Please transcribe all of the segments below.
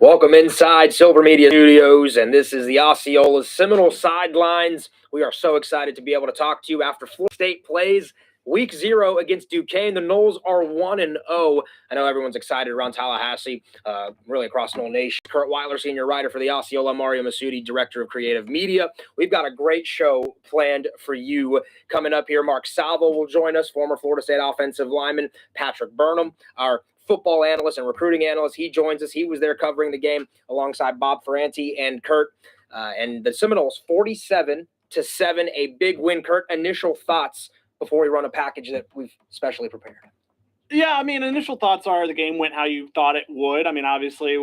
Welcome inside Silver Media Studios, and this is the Osceola's Seminole Sidelines. We are so excited to be able to talk to you after Florida State plays Week 0 against Duquesne. The Noles are 1-0. I know everyone's excited around Tallahassee, really across the whole nation. Curt, Weiler, senior writer for the Osceola, Massoudi, director of creative media. We've got a great show planned for you coming up here. Mark Salva will join us, former Florida State offensive lineman. Patrick Burnham, our football analyst and recruiting analyst, he joins us. He was there covering the game alongside Bob Ferranti and Curt. And the Seminoles 47-7, a big win. Curt, initial thoughts before we run a package that we've specially prepared. Yeah, I mean, initial thoughts are the game went how you thought it would. I mean, obviously,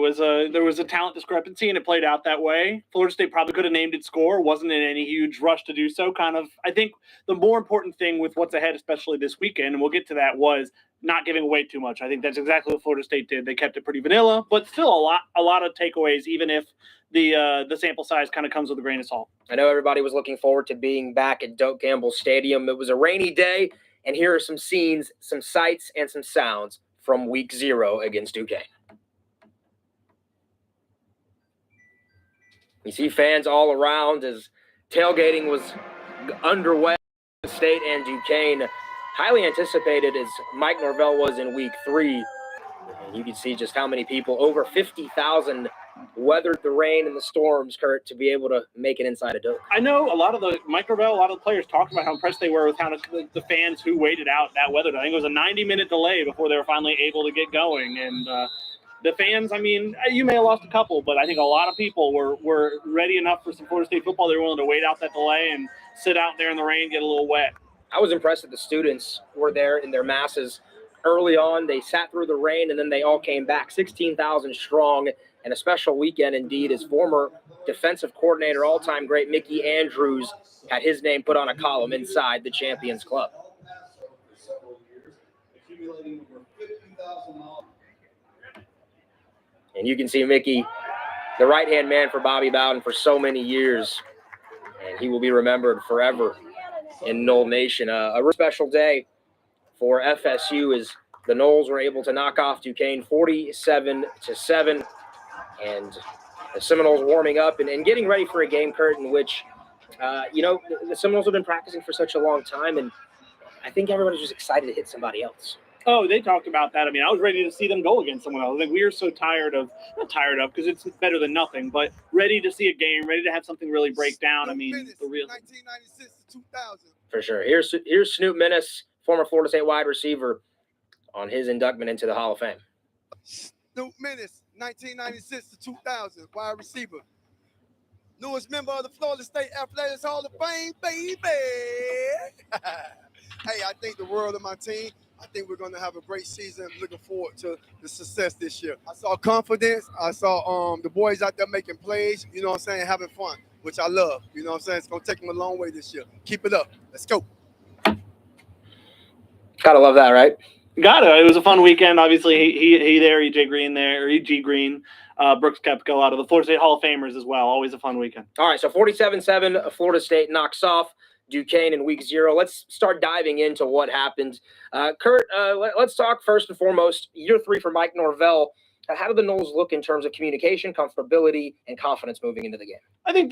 there was a talent discrepancy, and it played out that way. Florida State probably could have named its score. Wasn't in any huge rush to do so. I think the more important thing with what's ahead, especially this weekend, and we'll get to that, was not giving away too much. I think that's exactly what Florida State did. They kept it pretty vanilla, but still a lot of takeaways, even if the sample size kind of comes with a grain of salt. I know everybody was looking forward to being back at Doak Campbell Stadium. It was a rainy day. And here are some scenes, some sights, and some sounds from Week 0 against Duquesne. You see fans all around as tailgating was underway. State and Duquesne, highly anticipated as Mike Norvell was in Week 3. And you can see just how many people, over 50,000, weathered the rain and the storms, Curt, to be able to make it inside a Doak. I know a lot of the players talked about how impressed they were with how the fans who waited out that weather. I think it was a 90-minute delay before they were finally able to get going. And the fans, I mean, you may have lost a couple, but I think a lot of people were ready enough for some Florida State football. They were willing to wait out that delay and sit out there in the rain, get a little wet. I was impressed that the students were there in their masses early on. They sat through the rain, and then they all came back, 16,000 strong. And a special weekend indeed, as former defensive coordinator, all-time great Mickey Andrews had his name put on a column inside the Champions Club. And you can see Mickey, the right-hand man for Bobby Bowden for so many years, and he will be remembered forever in Nole Nation. A real special day for FSU as the Noles were able to knock off Duquesne 47-7. And the Seminoles warming up and getting ready for a game, Curt, in which, the Seminoles have been practicing for such a long time, and I think everybody's just excited to hit somebody else. Oh, they talked about that. I mean, I was ready to see them go against someone else. I think we are so not tired of, because it's better than nothing, but ready to see a game, ready to have something really break down. I mean, the real 1996 to 2000. For sure. Here's Snoop Minnis, former Florida State wide receiver, on his inductment into the Hall of Fame. Snoop Minnis, 1996 to 2000, wide receiver. Newest member of the Florida State Athletics Hall of Fame, baby. Hey, I think the world of my team. I think we're going to have a great season. Looking forward to the success this year. I saw confidence. I saw the boys out there making plays, you know what I'm saying, having fun, which I love. You know what I'm saying? It's going to take them a long way this year. Keep it up. Let's go. Gotta love that, right? Got it. It was a fun weekend. Obviously, he there, EJ Green there, E.G. Green, Brooks Koepka, a lot of the Florida State Hall of Famers as well. Always a fun weekend. All right, so 47-7, Florida State knocks off Duquesne in Week 0. Let's start diving into what happened. Curt, let's talk first and foremost, year 3 for Mike Norvell. How do the Noles look in terms of communication, comfortability, and confidence moving into the game? I think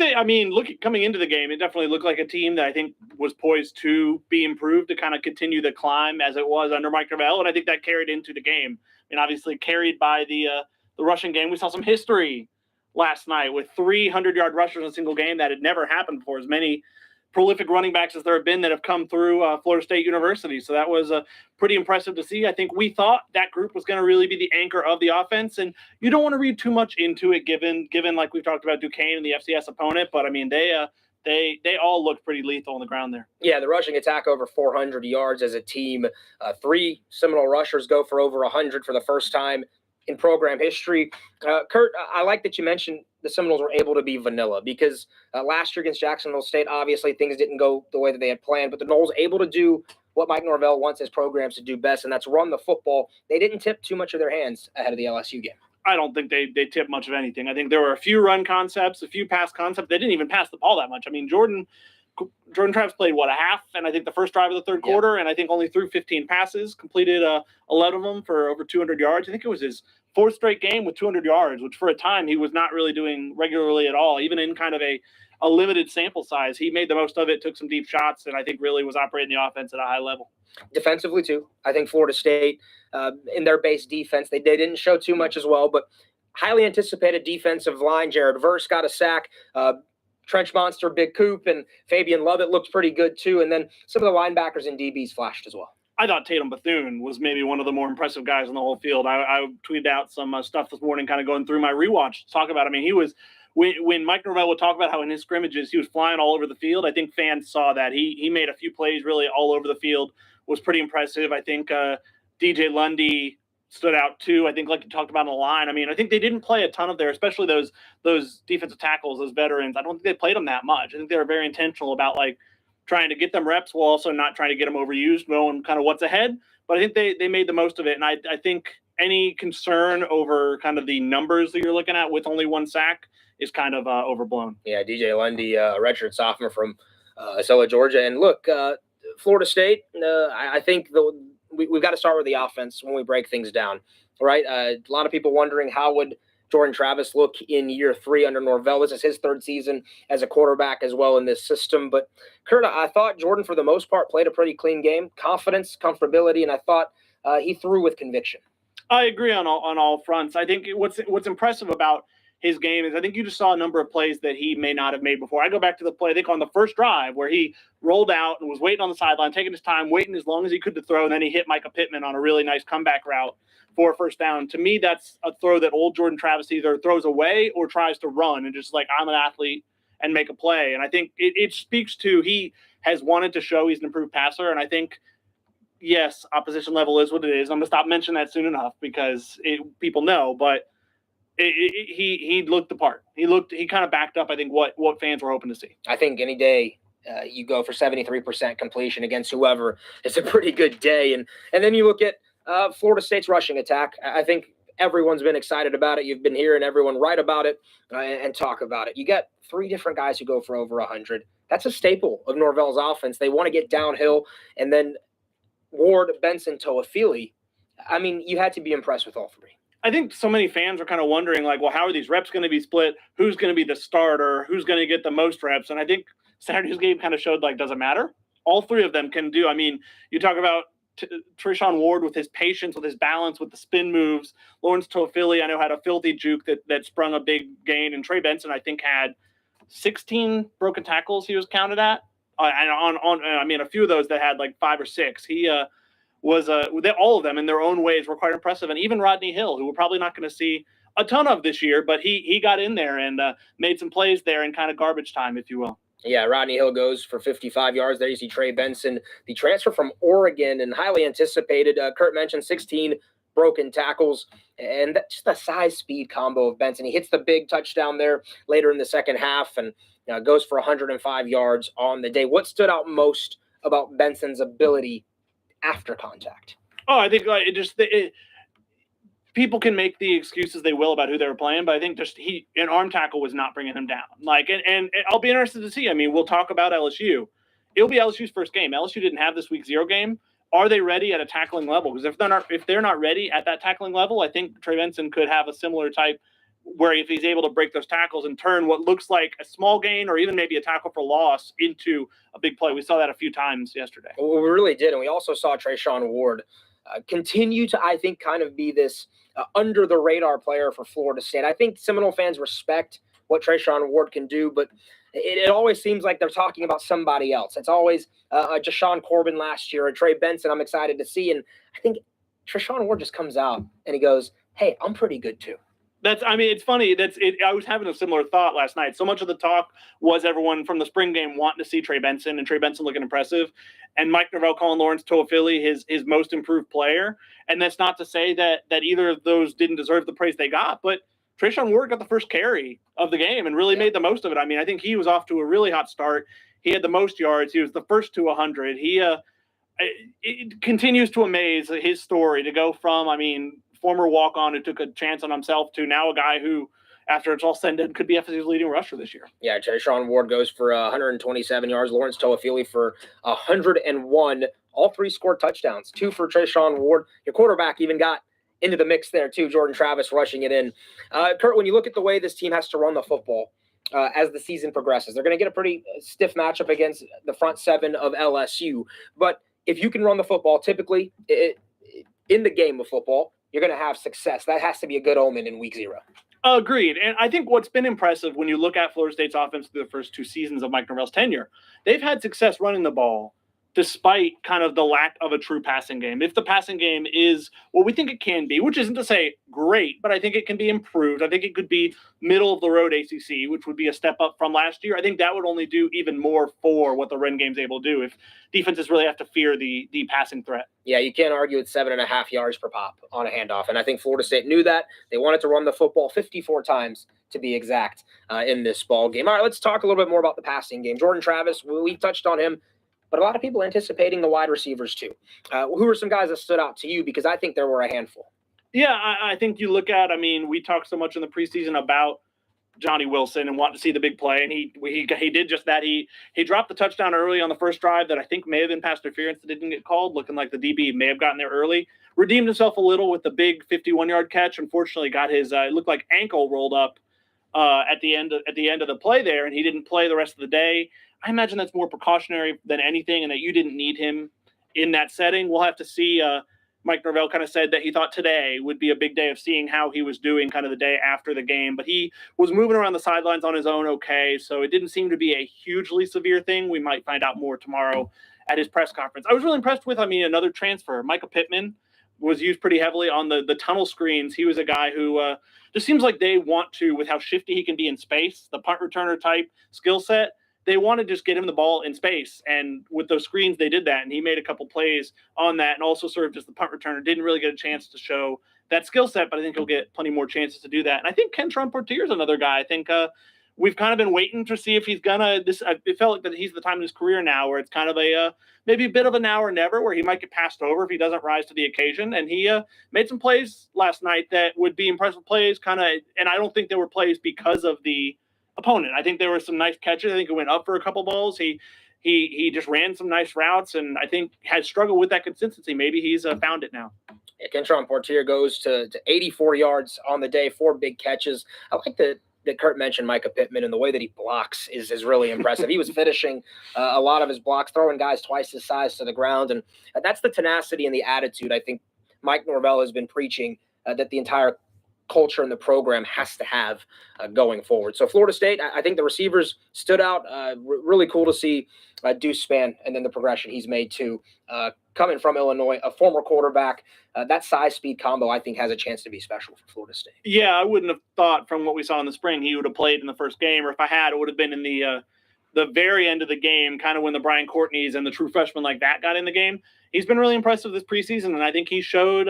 coming into the game, it definitely looked like a team that I think was poised to be improved, to kind of continue the climb as it was under Mike Norvell, and I think that carried into the game. I mean, obviously carried by the rushing game. We saw some history last night with 300-yard rushers in a single game. That had never happened before. As many prolific running backs as there have been that have come through Florida State University. So that was pretty impressive to see. I think we thought that group was going to really be the anchor of the offense, and you don't want to read too much into it given like we've talked about Duquesne and the FCS opponent, but I mean, they all looked pretty lethal on the ground there. Yeah, the rushing attack over 400 yards as a team. 3 Seminole rushers go for over 100 for the first time in program history. Curt, I like that you mentioned the Seminoles were able to be vanilla because last year against Jacksonville State, obviously things didn't go the way that they had planned, but the Noles able to do what Mike Norvell wants his programs to do best, and that's run the football. They didn't tip too much of their hands ahead of the LSU game. I don't think they tipped much of anything. I think there were a few run concepts, a few pass concepts. They didn't even pass the ball that much. I mean, Jordan Travis played, a half, and I think the first drive of the third quarter, and I think only threw 15 passes, completed 11 of them for over 200 yards. I think it was his fourth straight game with 200 yards, which for a time he was not really doing regularly at all, even in kind of a limited sample size. He made the most of it, took some deep shots, and I think really was operating the offense at a high level. Defensively, too. I think Florida State, in their base defense, they didn't show too much as well, but highly anticipated defensive line. Jared Verse got a sack. Trench Monster, Big Coop, and Fabian Lovett looked pretty good, too. And then some of the linebackers and DBs flashed as well. I thought Tatum Bethune was maybe one of the more impressive guys on the whole field. I tweeted out some stuff this morning kind of going through my rewatch to talk about. I mean, he was when Mike Norvell would talk about how in his scrimmages he was flying all over the field. I think fans saw that. He made a few plays really all over the field, was pretty impressive. I think DJ Lundy stood out too. I think like you talked about on the line. I mean, I think they didn't play a ton of especially those defensive tackles, those veterans. I don't think they played them that much. I think they were very intentional about like trying to get them reps while also not trying to get them overused, knowing kind of what's ahead. But I think they made the most of it. And I think any concern over kind of the numbers that you're looking at with only one sack is kind of overblown. Yeah, DJ Lundy, a redshirt sophomore from Acela, Georgia. And look, Florida State, I think we've got to start with the offense when we break things down, right? A lot of people wondering how would Jordan Travis look in year 3 under Norvell. This is his 3rd season as a quarterback as well in this system. But, Curt, I thought Jordan, for the most part, played a pretty clean game. Confidence, comfortability, and I thought he threw with conviction. I agree on all fronts. I think what's impressive about his game is I think you just saw a number of plays that he may not have made before. I go back to the play, I think, on the first drive where he rolled out and was waiting on the sideline, taking his time, waiting as long as he could to throw, and then he hit Micah Pittman on a really nice comeback route for a first down. To me, that's a throw that old Jordan Travis either throws away or tries to run and just like, I'm an athlete and make a play. And I think it speaks to he has wanted to show he's an improved passer. And I think, yes, opposition level is what it is. I'm going to stop mentioning that soon enough because people know, but he looked the part. He kind of backed up, I think, what fans were hoping to see. I think any day you go for 73% completion against whoever, it's a pretty good day. And then you look at Florida State's rushing attack. I think everyone's been excited about it. You've been hearing everyone write about it and talk about it. You got 3 different guys who go for over 100. That's a staple of Norvell's offense. They want to get downhill. And then Ward, Benson, Toafili. I mean, you had to be impressed with all 3. I think so many fans are kind of wondering, like, well, how are these reps going to be split? Who's going to be the starter? Who's going to get the most reps? And I think Saturday's game kind of showed, like, doesn't matter. All 3 of them can do. I mean, you talk about Treshaun Ward with his patience, with his balance, with the spin moves. Lawrence Toafili, I know, had a filthy juke that sprung a big gain. And Trey Benson, I think, had 16 broken tackles he was counted at. And I mean, a few of those that had like 5 or 6. He was all of them in their own ways were quite impressive. And even Rodney Hill, who we're probably not going to see a ton of this year, but he got in there and made some plays there in kind of garbage time, if you will. Yeah, Rodney Hill goes for 55 yards. There you see Trey Benson, the transfer from Oregon, and highly anticipated. Curt mentioned 16 broken tackles, and that's just the size-speed combo of Benson. He hits the big touchdown there later in the second half and goes for 105 yards on the day. What stood out most about Benson's ability after contact? Oh, I think people can make the excuses they will about who they were playing, but I think just an arm tackle was not bringing him down. Like, and I'll be interested to see. I mean, we'll talk about LSU. It'll be LSU's first game. LSU didn't have this week 0 game. Are they ready at a tackling level? Because if they're not ready at that tackling level, I think Trey Benson could have a similar type where if he's able to break those tackles and turn what looks like a small gain or even maybe a tackle for loss into a big play. We saw that a few times yesterday. Well, we really did. And we also saw Treshaun Ward continue to, I think, kind of be this under-the-radar player for Florida State. I think Seminole fans respect what Treshaun Ward can do, but it always seems like they're talking about somebody else. It's always Jashawn Corbin last year or Trey Benson I'm excited to see. And I think Treshaun Ward just comes out and he goes, hey, I'm pretty good too. It's funny. I was having a similar thought last night. So much of the talk was everyone from the spring game wanting to see Trey Benson and Trey Benson looking impressive. And Mike Norvell calling Lawrence Toafili his most improved player. And that's not to say that either of those didn't deserve the praise they got, but Treshaun Ward got the first carry of the game and really made the most of it. I mean, I think he was off to a really hot start. He had the most yards. He was the first to 100. It continues to amaze his story to go from, former walk-on who took a chance on himself to now a guy who, after it's all said and done, could be FSU's leading rusher this year. Yeah, Treshaun Ward goes for 127 yards. Lawrence Toafili for 101. All 3 scored touchdowns. 2 for Treshaun Ward. Your quarterback even got into the mix there too. Jordan Travis rushing it in. Curt, when you look at the way this team has to run the football as the season progresses, they're going to get a pretty stiff matchup against the front seven of LSU. But if you can run the football, typically in the game of football, you're going to have success. That has to be a good omen in week 0. Agreed. And I think what's been impressive when you look at Florida State's offense through the first 2 seasons of Mike Norvell's tenure, they've had success running the ball despite kind of the lack of a true passing game. If the passing game is what we think it can be, which isn't to say great, but I think it can be improved. I think it could be middle of the road ACC, which would be a step up from last year. I think that would only do even more for what the run game's able to do if defenses really have to fear the passing threat. Yeah, you can't argue it's 7.5 yards per pop on a handoff. And I think Florida State knew that. They wanted to run the football 54 times to be exact in this ball game. All right, let's talk a little bit more about the passing game. Jordan Travis, we touched on him, but a lot of people anticipating the wide receivers too. Who are some guys that stood out to you? Because I think there were a handful. Yeah, I think you look at, we talked so much in the preseason about Johnny Wilson and wanting to see the big play, and he did just that. He dropped the touchdown early on the first drive that I think may have been pass interference that didn't get called, looking like the DB may have gotten there early. Redeemed himself a little with the big 51-yard catch. Unfortunately, got his it looked like ankle rolled up at the end of the play there, and he didn't play the rest of the day. I imagine that's more precautionary than anything, and that you didn't need him in that setting. We'll have to see. Mike Norvell kind of said that he thought today would be a big day of seeing how he was doing kind of the day after the game. But he was moving around the sidelines on his own okay, so it didn't seem to be a hugely severe thing. We might find out more tomorrow at his press conference. I was really impressed with, another transfer. Micah Pittman was used pretty heavily on the tunnel screens. He was a guy who just seems like they want to, with how shifty he can be in space, the punt returner type skill set, they want to just get him the ball in space. And with those screens, they did that. And he made a couple plays on that and also served as the punt returner. Didn't really get a chance to show that skill set, but I think he'll get plenty more chances to do that. And I think Kentron Porter is another guy. I think we've kind of been waiting to see if he's going to – it felt like that he's the time in his career now where it's kind of maybe a bit of a now or never where he might get passed over if he doesn't rise to the occasion. And he made some plays last night that would be impressive plays and I don't think they were plays because of the opponent. I think there were some nice catches. I think he went up for a couple balls. He just ran some nice routes, and I think had struggled with that consistency. Maybe he's found it now. Yeah, Kentron Porter goes to 84 yards on the day, 4 big catches. I like that Curt mentioned Micah Pittman, and the way that he blocks is really impressive. He was finishing a lot of his blocks, throwing guys twice his size to the ground, and that's the tenacity and the attitude I think Mike Norvell has been preaching that the entire culture in the program has to have going forward. So Florida State, I think the receivers stood out. Really cool to see Deuce Spann and then the progression he's made too. Coming from Illinois, a former quarterback, that size-speed combo I think has a chance to be special for Florida State. Yeah, I wouldn't have thought from what we saw in the spring he would have played in the first game, or if I had, it would have been in the very end of the game, kind of when the Brian Courtneys and the true freshmen like that got in the game. He's been really impressive this preseason, and I think he showed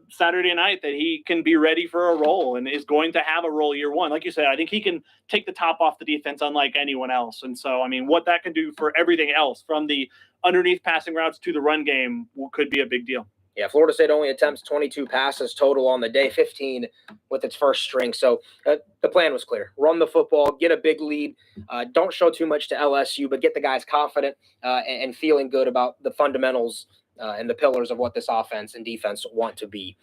Saturday night that he can be ready for a role and is going to have a role year one. Like you said, I think he can take the top off the defense unlike anyone else. And so, what that can do for everything else from the underneath passing routes to the run game could be a big deal. Yeah, Florida State only attempts 22 passes total on the day, 15 with its first string. So the plan was clear. Run the football, get a big lead. Don't show too much to LSU, but get the guys confident and feeling good about the fundamentals and the pillars of what this offense and defense want to be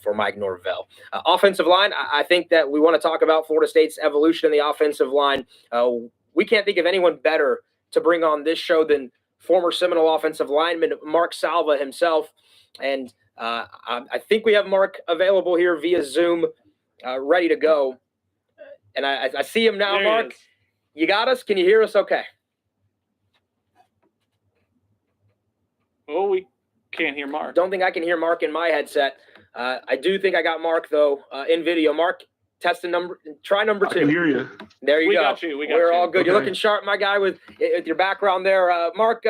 for Mike Norvell. Offensive line, I think that we want to talk about Florida State's evolution in the offensive line. We can't think of anyone better to bring on this show than former Seminole offensive lineman Mark Salva himself. And I think we have Mark available here via Zoom, ready to go. And I see him now, there Mark. You got us? Can you hear us okay? Oh, we can't hear Mark. Don't think I can hear Mark in my headset. I do think I got Mark, though, in video. Mark, try number 2. I can hear you. There you go. Got you. We're all good. Okay. You're looking sharp, my guy, with your background there. Mark,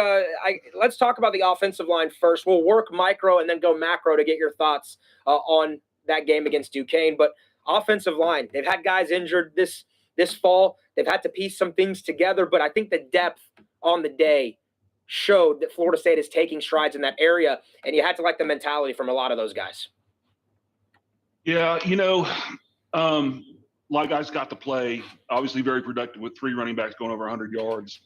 let's talk about the offensive line first. We'll work micro and then go macro to get your thoughts on that game against Duquesne. But offensive line, they've had guys injured this fall. They've had to piece some things together, but I think the depth on the day showed that Florida State is taking strides in that area, and you had to like the mentality from a lot of those guys. Yeah, a lot of guys got to play. Obviously very productive with 3 running backs going over 100 yards,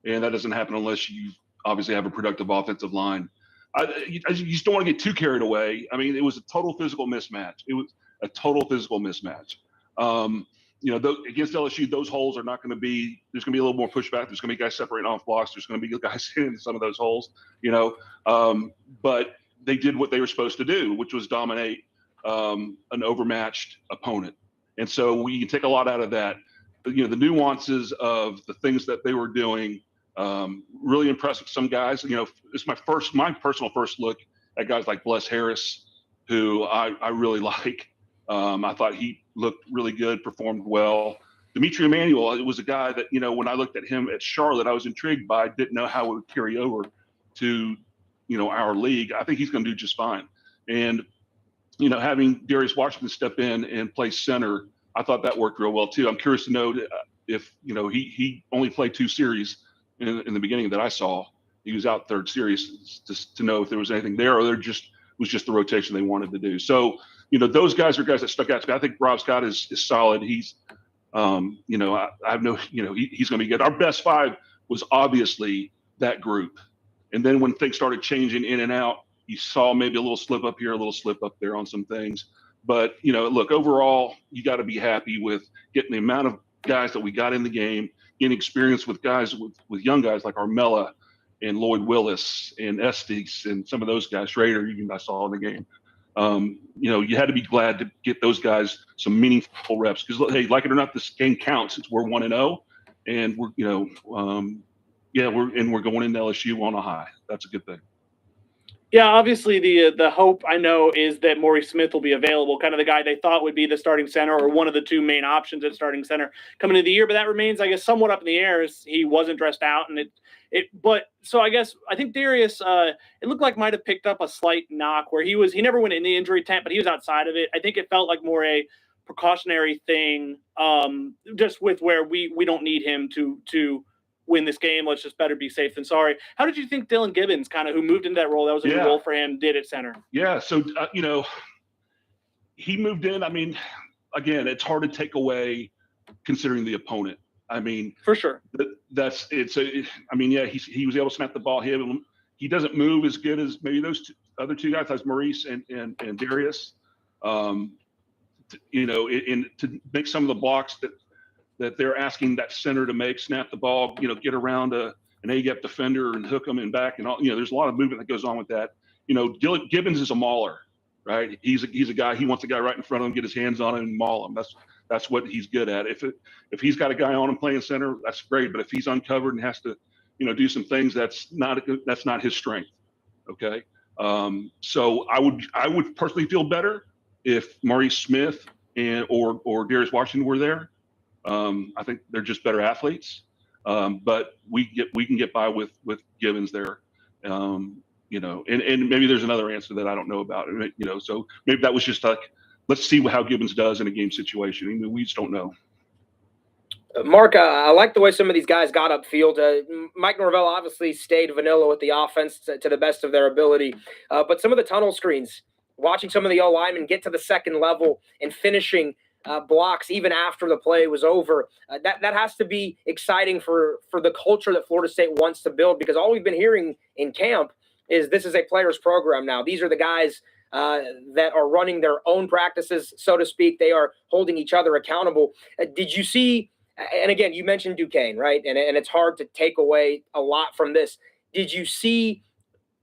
and that doesn't happen unless you obviously have a productive offensive line. you just don't want to get too carried away. I mean, it was a total physical mismatch. It was a total physical mismatch. Against LSU, those holes are not going to be. There's going to be a little more pushback. There's going to be guys separating off blocks. There's going to be guys in some of those holes. But they did what they were supposed to do, which was dominate an overmatched opponent. And so we can take a lot out of that. The nuances of the things that they were doing. Really impressed with some guys. It's my personal first look at guys like Bless Harris, who I really like. I thought he looked really good, performed well. Dimitri Emmanuel, it was a guy that, when I looked at him at Charlotte, I was intrigued by, didn't know how it would carry over to, our league. I think he's going to do just fine. And, having Darius Washington step in and play center, I thought that worked real well too. I'm curious to know if, he only played 2 series in the beginning that I saw. He was out third series, just to know if there was anything there, or was just the rotation they wanted to do. So, those guys are guys that stuck out to me. I think Rob Scott is solid. He's, I have no, he's going to be good. Our best 5 was obviously that group. And then when things started changing in and out, you saw maybe a little slip up here, a little slip up there on some things. But, look, overall, you got to be happy with getting the amount of guys that we got in the game, getting experience with guys, with young guys like Armella and Lloyd Willis and Estes and some of those guys, Schrader, I saw in the game. You had to be glad to get those guys some meaningful reps because, hey, like it or not, this game counts. We're 1-0, and we're going into LSU on a high. That's a good thing. Yeah, obviously the hope I know is that Maurice Smith will be available, kind of the guy they thought would be the starting center or one of the 2 main options at starting center coming into the year. But that remains, I guess, somewhat up in the air as he wasn't dressed out. And I think Darius, it looked like might have picked up a slight knock where he never went in the injury tent, but he was outside of it. I think it felt like more a precautionary thing, just with where we don't need him to win this game. Let's just better be safe than sorry. How did you think Dylan Gibbons, kind of who moved into that role, that was a new role for him, did at center? Yeah, so he moved in. I mean, again, it's hard to take away considering the opponent. I mean, for sure. He was able to snap the ball. He doesn't move as good as maybe those other 2 guys, like Maurice and Darius. To make some of the blocks that they're asking that center to make, snap the ball, get around an A-gap defender and hook them and back and all. There's a lot of movement that goes on with that. Dylan Gibbons is a mauler, right? He's a guy. He wants a guy right in front of him, get his hands on him and maul him. That's what he's good at. If he's got a guy on him playing center, that's great. But if he's uncovered and has to, do some things, that's not his strength. Okay. So I would personally feel better if Maurice Smith or Darius Washington were there. I think they're just better athletes. But we can get by with Gibbons there. And maybe there's another answer that I don't know about. So maybe that was just like, let's see how Gibbons does in a game situation. I mean, we just don't know. Mark, I like the way some of these guys got upfield. Mike Norvell obviously stayed vanilla with the offense to the best of their ability. But some of the tunnel screens, watching some of the O-linemen get to the second level and finishing blocks even after the play was over, that has to be exciting for the culture that Florida State wants to build, because all we've been hearing in camp is this is a players program now. These are the guys that are running their own practices, so to speak. They are holding each other accountable. Did you see, and again, you mentioned Duquesne, right? And it's hard to take away a lot from this. Did you see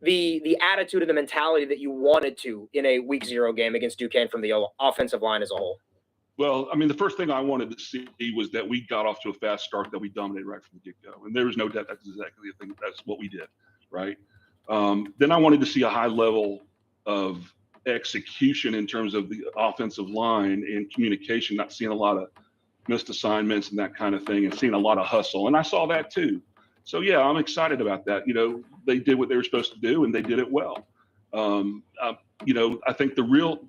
the attitude and the mentality that you wanted to in a week 0 game against Duquesne from the offensive line as a whole? Well, I mean, the first thing I wanted to see was that we got off to a fast start, that we dominated right from the get-go. And there was no doubt that's exactly the thing. That's what we did, right? Then I wanted to see a high level of execution in terms of the offensive line and communication, not seeing a lot of missed assignments and that kind of thing, and seeing a lot of hustle. And I saw that too. So, yeah, I'm excited about that. They did what they were supposed to do, and they did it well. I think the real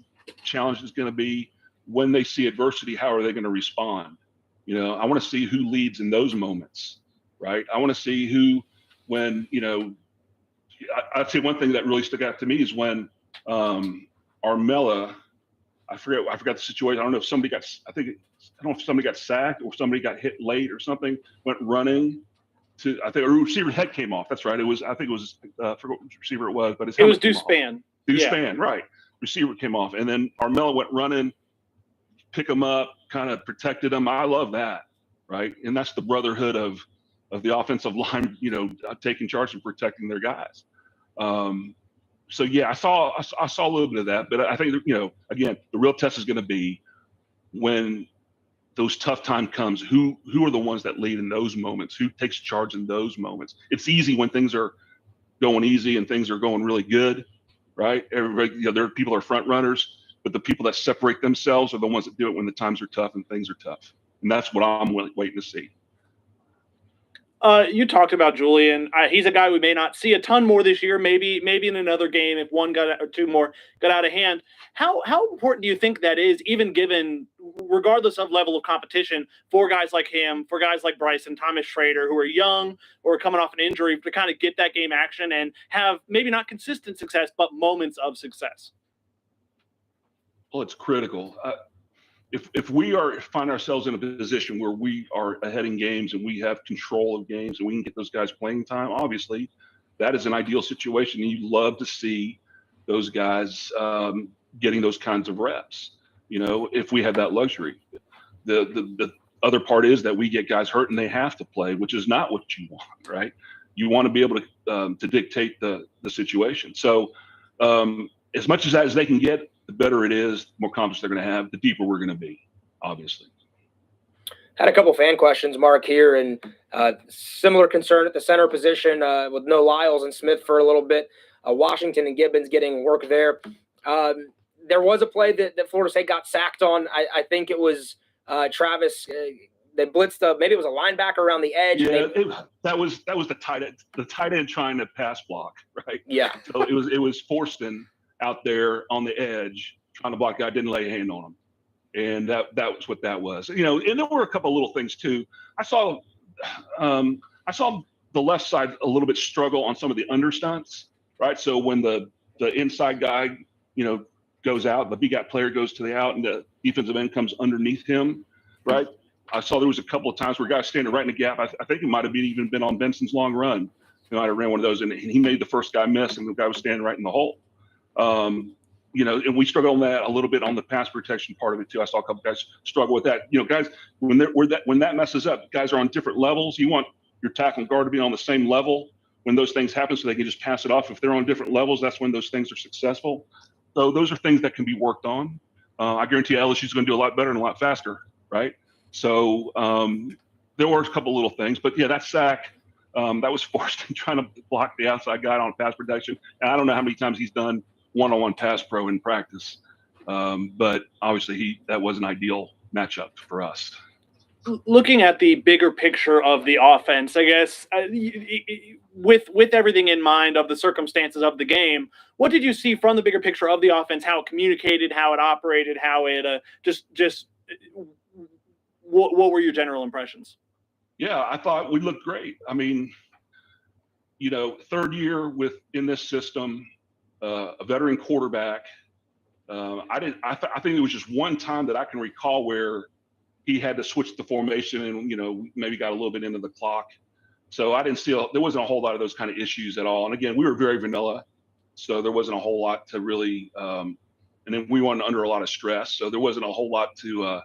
challenge is going to be when they see adversity, how are they going to respond? I want to see who leads in those moments, right? I want to see who, when, I'd say one thing that really stuck out to me is when Armella, I forgot the situation. I don't know if somebody got sacked or somebody got hit late or something, went running I think a receiver head came off. That's right. I think it was I forgot which receiver it was, but it was Duquesne. Duquesne, right. Receiver came off. And then Armella went running, pick him up, kind of protected him. I love that, right? And that's the brotherhood of the offensive line, taking charge and protecting their guys. So yeah, I saw a little bit of that, but I think, again, the real test is going to be when those tough time comes, who are the ones that lead in those moments? Who takes charge in those moments? It's easy when things are going easy and things are going really good, right? Everybody, there are people that are front runners, but the people that separate themselves are the ones that do it when the times are tough and things are tough. And that's what I'm waiting to see. You talked about Julian. He's a guy we may not see a ton more this year. Maybe in another game if one or two more got out of hand. How important do you think that is, even given, regardless of level of competition, for guys like him, for guys like Bryson, Thomas Schrader, who are young or are coming off an injury, to kind of get that game action and have maybe not consistent success, but moments of success? Well, it's critical. If we find ourselves in a position where we are ahead in games and we have control of games and we can get those guys playing time, obviously that is an ideal situation. And you love to see those guys getting those kinds of reps, if we have that luxury. The other part is that we get guys hurt and they have to play, which is not what you want, right? You want to be able to dictate the situation. So as much as they can get, the better it is, the more confidence they're going to have, the deeper we're going to be, obviously. Had a couple fan questions, Mark, here, and similar concern at the center position with no Lyles and Smith for a little bit. Washington and Gibbons getting work there. There was a play that Florida State got sacked on. I think it was Travis. They blitzed maybe it was a linebacker around the edge. Yeah, that was the tight end trying to pass block, right? Yeah. So it was Forston out there on the edge trying to block. Guy didn't lay a hand on him, and that was what that was. And there were a couple of little things too. I saw the left side a little bit struggle on some of the understunts, right? So when the inside guy goes out, the B-gap player goes to the out, and the defensive end comes underneath him, right? I saw there was a couple of times where guys standing right in the gap. I think it might have even been on Benson's long run. He might have ran one of those, and he made the first guy miss, and the guy was standing right in the hole. And we struggle on that a little bit on the pass protection part of it too. I saw a couple guys struggle with that. Guys, when that messes up, guys are on different levels. You want your tackle and guard to be on the same level when those things happen, so they can just pass it off. If they're on different levels, that's when those things are successful. So those are things that can be worked on. I guarantee you LSU is going to do a lot better and a lot faster, right? So there were a couple little things, but yeah, that sack that was forced in trying to block the outside guy on pass protection. And I don't know how many times he's done one-on-one pass pro in practice, but obviously that was an ideal matchup for us. Looking at the bigger picture of the offense, I guess, with everything in mind of the circumstances of the game, what did you see from the bigger picture of the offense? How it communicated, how it operated, how it what were your general impressions? Yeah, I thought we looked great. I mean, third year in this system, a veteran quarterback. I think it was just one time that I can recall where he had to switch the formation and, maybe got a little bit into the clock. So I didn't see, there wasn't a whole lot of those kind of issues at all. And again, we were very vanilla. So there wasn't a whole lot to really, and then we weren't under a lot of stress. So there wasn't a whole lot to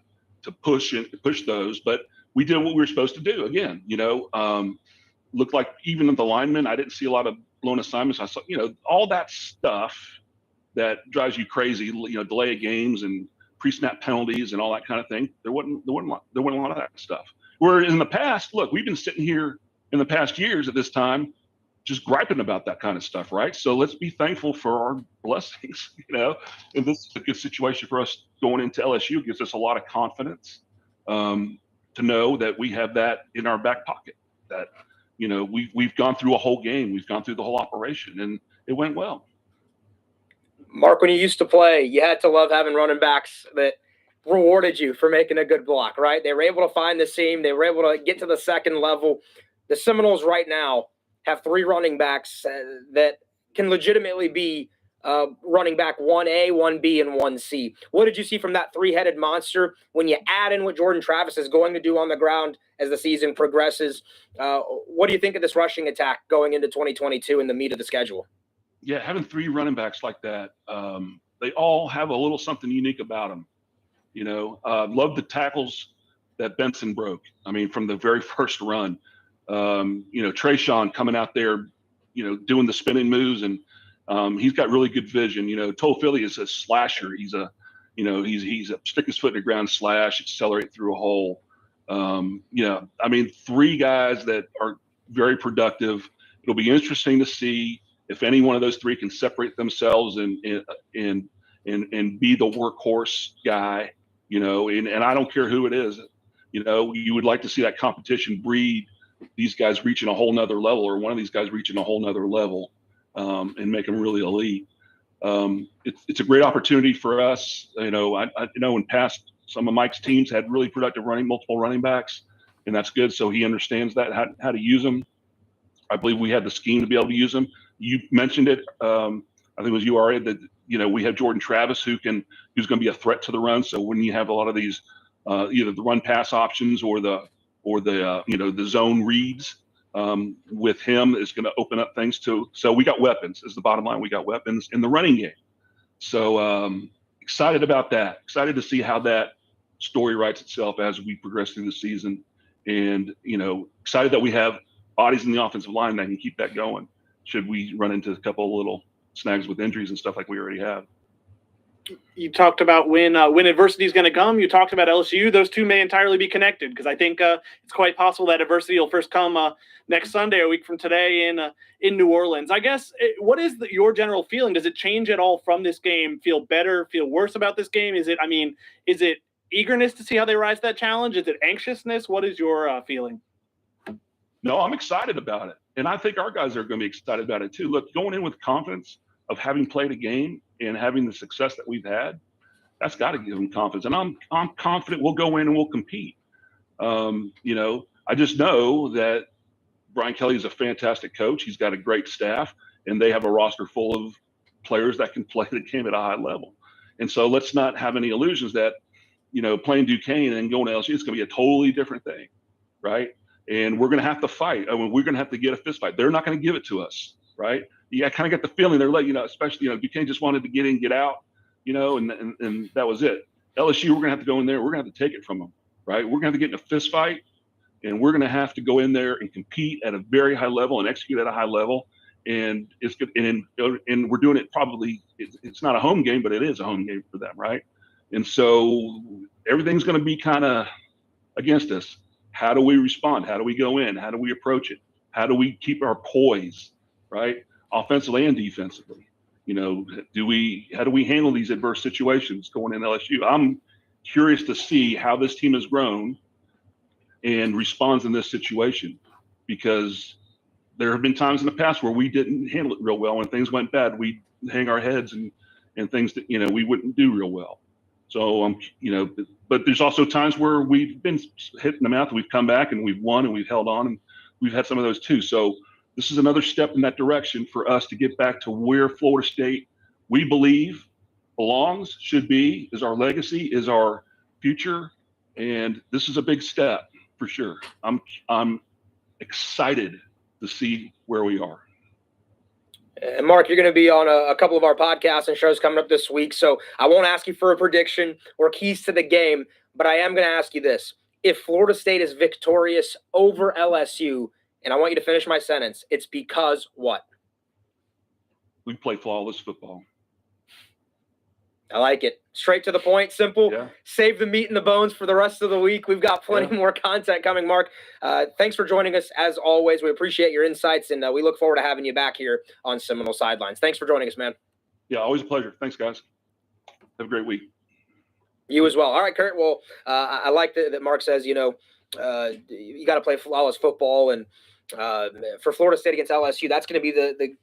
push those, but we did what we were supposed to do. Again, looked like even in the linemen, I didn't see a lot of blown assignments. I saw, all that stuff that drives you crazy, delay of games and pre-snap penalties and all that kind of thing. There wasn't a lot of that stuff. Where in the past, look, we've been sitting here in the past years at this time, just griping about that kind of stuff, right? So let's be thankful for our blessings, and this is a good situation for us going into LSU. It gives us a lot of confidence to know that we have that in our back pocket, that, we've gone through a whole game. We've gone through the whole operation, and it went well. Mark, when you used to play, you had to love having running backs that rewarded you for making a good block, right? They were able to find the seam. They were able to get to the second level. The Seminoles right now have three running backs that can legitimately be running back 1A, 1B, and 1C. What did you see from that three-headed monster when you add in what Jordan Travis is going to do on the ground as the season progresses? What do you think of this rushing attack going into 2022 in the meat of the schedule? Yeah, having three running backs like that, they all have a little something unique about them. Love the tackles that Benson broke. I mean, from the very first run, Trayshawn coming out there, doing the spinning moves, and he's got really good vision. Toafili is a slasher. He's a stick his foot in the ground, slash, accelerate through a hole. Three guys that are very productive. It'll be interesting to see if any one of those three can separate themselves and be the workhorse guy, and I don't care who it is. You would like to see that competition breed these guys reaching a whole nother level, or one of these guys reaching a whole nother level, and make them really elite. It's a great opportunity for us. I know in past, some of Mike's teams had really productive multiple running backs, and that's good. So he understands that, how to use them. I believe we had the scheme to be able to use them. You mentioned it. I think it was you, Ariya, that we have Jordan Travis who's going to be a threat to the run. So when you have a lot of these, either the run pass options or the zone reads, with him is going to open up things too. So we got weapons. Is the bottom line. We got weapons in the running game. So excited about that. Excited to see how that story writes itself as we progress through the season, and excited that we have bodies in the offensive line that can keep that going should we run into a couple of little snags with injuries and stuff like we already have. You talked about when adversity is going to come. You talked about LSU. Those two may entirely be connected, because I think it's quite possible that adversity will first come next Sunday, a week from today, in New Orleans. I guess, what is your general feeling? Does it change at all from this game? Feel better? Feel worse about this game? Is it eagerness to see how they rise to that challenge? Is it anxiousness? What is your feeling? No, I'm excited about it. And I think our guys are going to be excited about it too. Look, going in with confidence of having played a game and having the success that we've had, that's got to give them confidence. And I'm confident we'll go in and we'll compete. I just know that Brian Kelly is a fantastic coach. He's got a great staff, and they have a roster full of players that can play the game at a high level. And so let's not have any illusions that, playing Duquesne and going to LSU, it's going to be a totally different thing, right? And we're going to have to fight. We're going to have to get a fist fight. They're not going to give it to us, right? I kind of get the feeling they're letting, especially, Duquesne just wanted to get in, get out, and that was it. LSU, we're going to have to go in there. We're going to have to take it from them, right? We're going to have to get in a fist fight, and we're going to have to go in there and compete at a very high level and execute at a high level. And it's good. And we're doing it probably, it's not a home game, but it is a home game for them, right? And so everything's going to be kind of against us. How do we respond? How do we go in? How do we approach it? How do we keep our poise, right? Offensively and defensively. How do we handle these adverse situations going in LSU? I'm curious to see how this team has grown and responds in this situation, because there have been times in the past where we didn't handle it real well. When things went bad, we'd hang our heads and things that, we wouldn't do real well. So, but there's also times where we've been hit in the mouth and we've come back and we've won and we've held on, and we've had some of those too. So this is another step in that direction for us to get back to where Florida State, we believe, belongs, should be, is our legacy, is our future. And this is a big step for sure. I'm excited to see where we are. And Mark, you're going to be on a couple of our podcasts and shows coming up this week, so I won't ask you for a prediction or keys to the game, but I am going to ask you this. If Florida State is victorious over LSU, and I want you to finish my sentence, it's because what? We play flawless football. I like it. Straight to the point, simple. Yeah. Save the meat and the bones for the rest of the week. We've got plenty more content coming, Mark. Thanks for joining us, as always. We appreciate your insights, and we look forward to having you back here on Seminole Sidelines. Thanks for joining us, man. Yeah, always a pleasure. Thanks, guys. Have a great week. You as well. All right, Curt. Well, I like that Mark says, you got to play flawless football, and for Florida State against LSU, that's going to be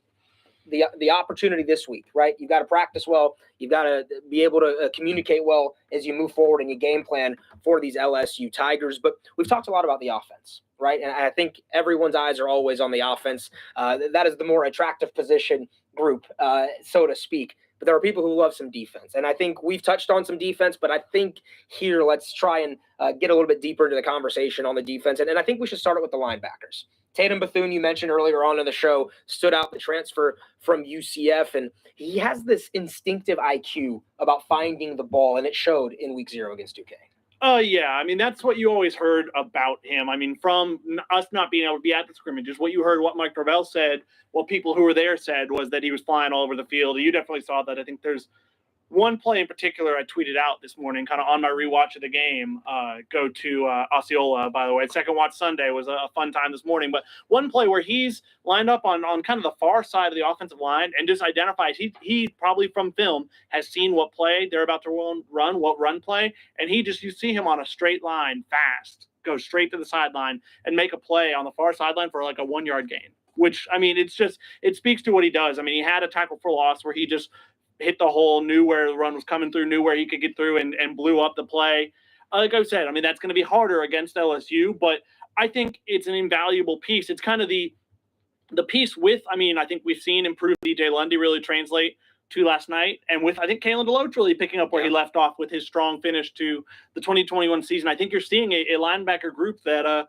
the opportunity this week, right? You've got to practice well. You've got to be able to communicate well as you move forward in your game plan for these LSU Tigers. But we've talked a lot about the offense, right? And I think everyone's eyes are always on the offense. That is the more attractive position group, so to speak. But there are people who love some defense. And I think we've touched on some defense, but I think here let's try and get a little bit deeper into the conversation on the defense. And I think we should start it with the linebackers. Tatum Bethune, you mentioned earlier on in the show, stood out the transfer from UCF, and he has this instinctive IQ about finding the ball, and it showed in week 0 against Duquesne. Yeah. I mean, that's what you always heard about him. I mean, from us not being able to be at the scrimmages, what you heard, what Mike Norvell said, what people who were there said was that he was flying all over the field. You definitely saw that. I think there's one play in particular I tweeted out this morning, kind of on my rewatch of the game. Go to Osceola, by the way. Second Watch Sunday was a fun time this morning. But one play where he's lined up on kind of the far side of the offensive line and just identifies, he probably from film has seen what play they're about to run, what run play. And you see him on a straight line, fast, go straight to the sideline and make a play on the far sideline for like a 1-yard gain. Which, I mean, it speaks to what he does. I mean, he had a tackle for loss where he just hit the hole, knew where the run was coming through, knew where he could get through and blew up the play. Like I said, I mean, that's going to be harder against LSU, but I think it's an invaluable piece. It's kind of the piece with, I mean, I think we've seen improved DJ Lundy really translate to last night. And with, I think, Kalen DeLoach really picking up where he left off with his strong finish to the 2021 season. I think you're seeing a linebacker group that,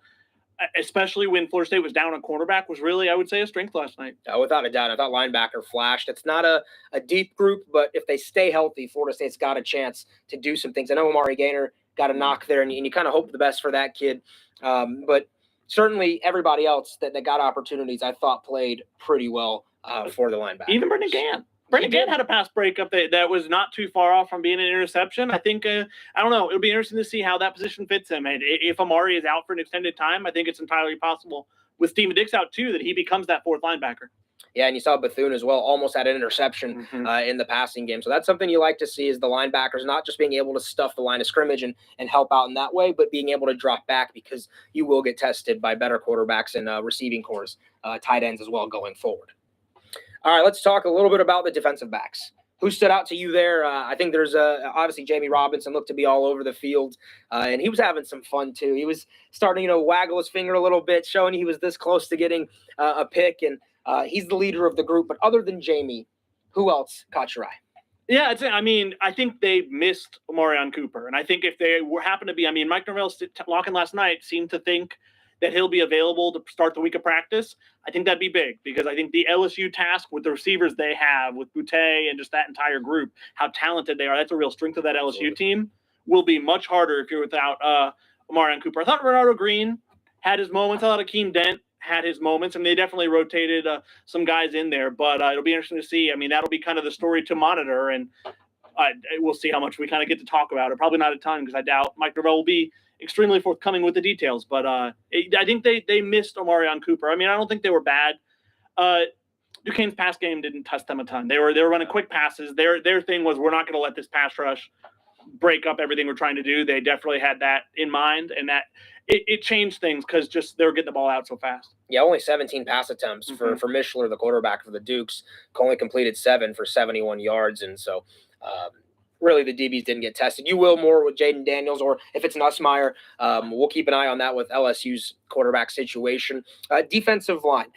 especially when Florida State was down on cornerback, was really, I would say, a strength last night. Without a doubt. I thought linebacker flashed. It's not a deep group, but if they stay healthy, Florida State's got a chance to do some things. I know Amari Gaynor got a knock there, and you kind of hope the best for that kid. But certainly everybody else that got opportunities, I thought played pretty well for the linebackers. Even Brendan Gann. Brendan Gann had a pass breakup that was not too far off from being an interception. I think, I don't know, it'll be interesting to see how that position fits him. And if Amari is out for an extended time, I think it's entirely possible with Steven Dix out too that he becomes that fourth linebacker. Yeah, and you saw Bethune as well, almost had an interception in the passing game. So that's something you like to see is the linebackers not just being able to stuff the line of scrimmage and help out in that way, but being able to drop back because you will get tested by better quarterbacks and receiving cores, tight ends as well going forward. All right, let's talk a little bit about the defensive backs. Who stood out to you there? I think there's obviously Jamie Robinson looked to be all over the field, and he was having some fun too. He was starting to waggle his finger a little bit, showing he was this close to getting a pick, and he's the leader of the group. But other than Jamie, who else caught your eye? Yeah, I mean, I think they missed Omarion Cooper, and I think if they happen to be, I mean, Mike Norvell talking last night seemed to think that he'll be available to start the week of practice. I think that'd be big because I think the LSU task with the receivers they have with Boutte and just that entire group, how talented they are, that's a real strength of that LSU team, will be much harder if you're without Omarion Cooper. I thought Renardo Green had his moments. I thought Akeem Dent had his moments, and they definitely rotated some guys in there. But it'll be interesting to see. I mean, that'll be kind of the story to monitor, and we'll see how much we kind of get to talk about it. Probably not a ton because I doubt Mike Norvell will be extremely forthcoming with the details, but I think they missed Omarion Cooper. I mean, I don't think they were bad. Duquesne's pass game didn't test them a ton. They were running quick passes. Their thing was, we're not going to let this pass rush break up everything we're trying to do. They definitely had that in mind, and that it changed things because just they were getting the ball out so fast. Yeah, only 17 pass attempts for Mishler, the quarterback for the Dukes. Only completed 7 for 71 yards, and so really the DBs didn't get tested. You will more with Jaden Daniels, or if it's Nussmeier, we'll keep an eye on that with LSU's quarterback situation. Defensive line.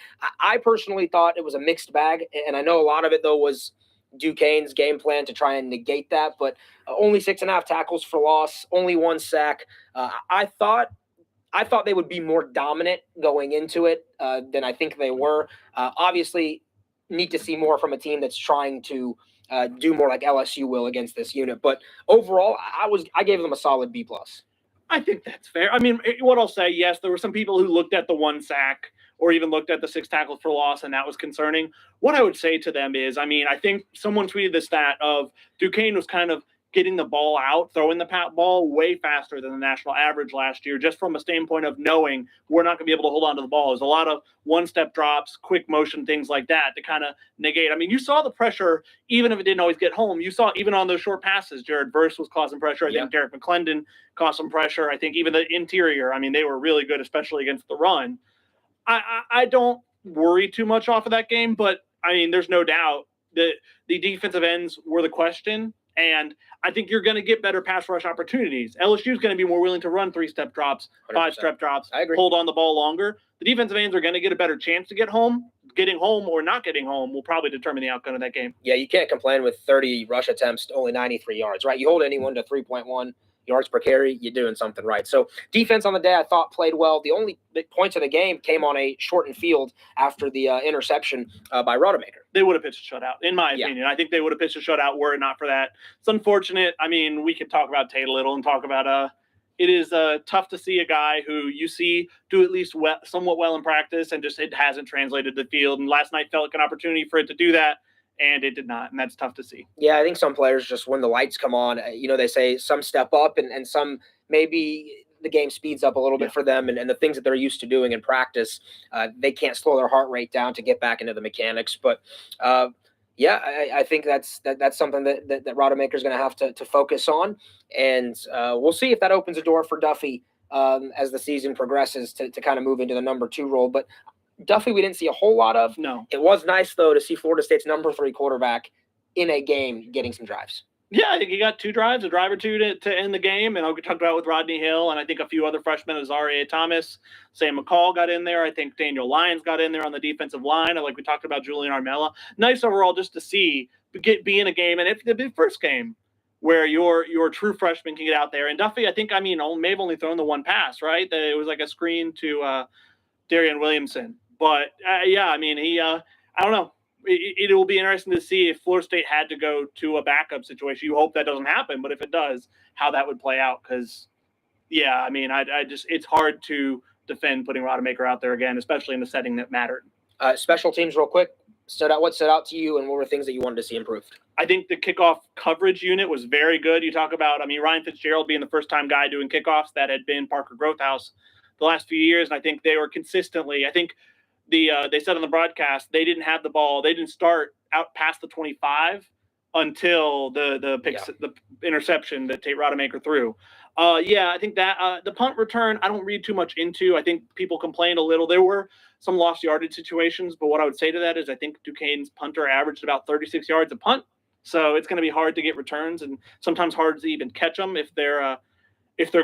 I personally thought it was a mixed bag, and I know a lot of it, though, was Duquesne's game plan to try and negate that, but only 6.5 tackles for loss, only 1 sack. I thought they would be more dominant going into it than I think they were. Obviously, need to see more from a team that's trying to do more like LSU will against this unit. But overall, I gave them a solid B+. I think that's fair. I mean, what I'll say, yes, there were some people who looked at the 1 sack or even looked at the 6 tackles for loss, and that was concerning. What I would say to them is, I mean, I think someone tweeted the stat of Duquesne was kind of getting the ball out, throwing the ball way faster than the national average last year, just from a standpoint of knowing we're not going to be able to hold on to the ball. There's a lot of one-step drops, quick motion, things like that to kind of negate. I mean, you saw the pressure, even if it didn't always get home. You saw even on those short passes, Jared Verse was causing pressure. I think Derek McClendon caused some pressure. I think even the interior, I mean, they were really good, especially against the run. I don't worry too much off of that game, but I mean, there's no doubt that the defensive ends were the question. And I think you're going to get better pass rush opportunities. LSU is going to be more willing to run 3-step drops, 100%. 5-step drops, I agree. hold on the ball longer. The defensive ends are going to get a better chance to get home. Getting home or not getting home will probably determine the outcome of that game. Yeah, you can't complain with 30 rush attempts to only 93 yards, right? You hold anyone to 3.1 yards per carry, you're doing something right. So defense on the day, I thought, played well. The only big points of the game came on a shortened field after the interception by Rodemaker. They would have pitched a shutout, in my opinion. I think they would have pitched a shutout were it not for that. It's unfortunate. I mean, we could talk about Tate a little and talk about it is tough to see a guy who you see do at least somewhat well in practice and just it hasn't translated to the field. And last night felt like an opportunity for it to do that. And it did not, and that's tough to see. Yeah, I think some players just when the lights come on, they say some step up and some maybe the game speeds up a little bit for them and the things that they're used to doing in practice, they can't slow their heart rate down to get back into the mechanics. But, I think that's something that Rodemaker is going to have to focus on. And we'll see if that opens a door for Duffy as the season progresses to kind of move into the number 2 role. But Duffy, we didn't see a whole lot of. No. It was nice, though, to see Florida State's number 3 quarterback in a game getting some drives. Yeah, I think he got 2 drives, a drive or 2 to end the game. And I'll talk about with Rodney Hill and I think a few other freshmen as Ariya Thomas. Sam McCall got in there. I think Daniel Lyons got in there on the defensive line. And like we talked about Julian Armella. Nice overall just to see be in a game. And it's the first game where your true freshman can get out there. And Duffy, I think, may have only thrown the 1 pass, right? It was like a screen to Darian Williamson. But, he I don't know. It will be interesting to see if Florida State had to go to a backup situation. You hope that doesn't happen, but if it does, how that would play out. Because, it's hard to defend putting Rodemaker out there again, especially in the setting that mattered. Special teams real quick. What stood out to you and what were things that you wanted to see improved? I think the kickoff coverage unit was very good. You talk about, Ryan Fitzgerald being the first-time guy doing kickoffs. That had been Parker Grothaus the last few years, and I think they were consistently – they said on the broadcast they didn't have the ball. They didn't start out past the 25 until the interception that Tate Rodemaker threw. I think that the punt return I don't read too much into. I think people complained a little. There were some lost yardage situations, but what I would say to that is I think Duquesne's punter averaged about 36 yards a punt. So it's going to be hard to get returns and sometimes hard to even catch them if they're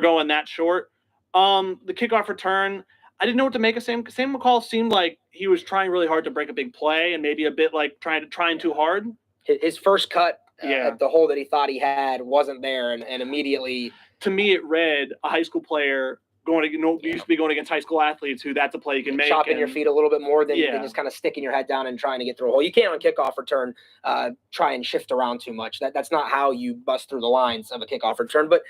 going that short. The kickoff return. I didn't know what to make of Sam McCall. Seemed like he was trying really hard to break a big play and maybe a bit like trying too hard. His first cut at the hole that he thought he had wasn't there, and immediately. To me, it read a high school player used to be going against high school athletes who that's a play you can make. Chopping your feet a little bit more than just kind of sticking your head down and trying to get through a hole. You can't on kickoff return try and shift around too much. That's not how you bust through the lines of a kickoff return. But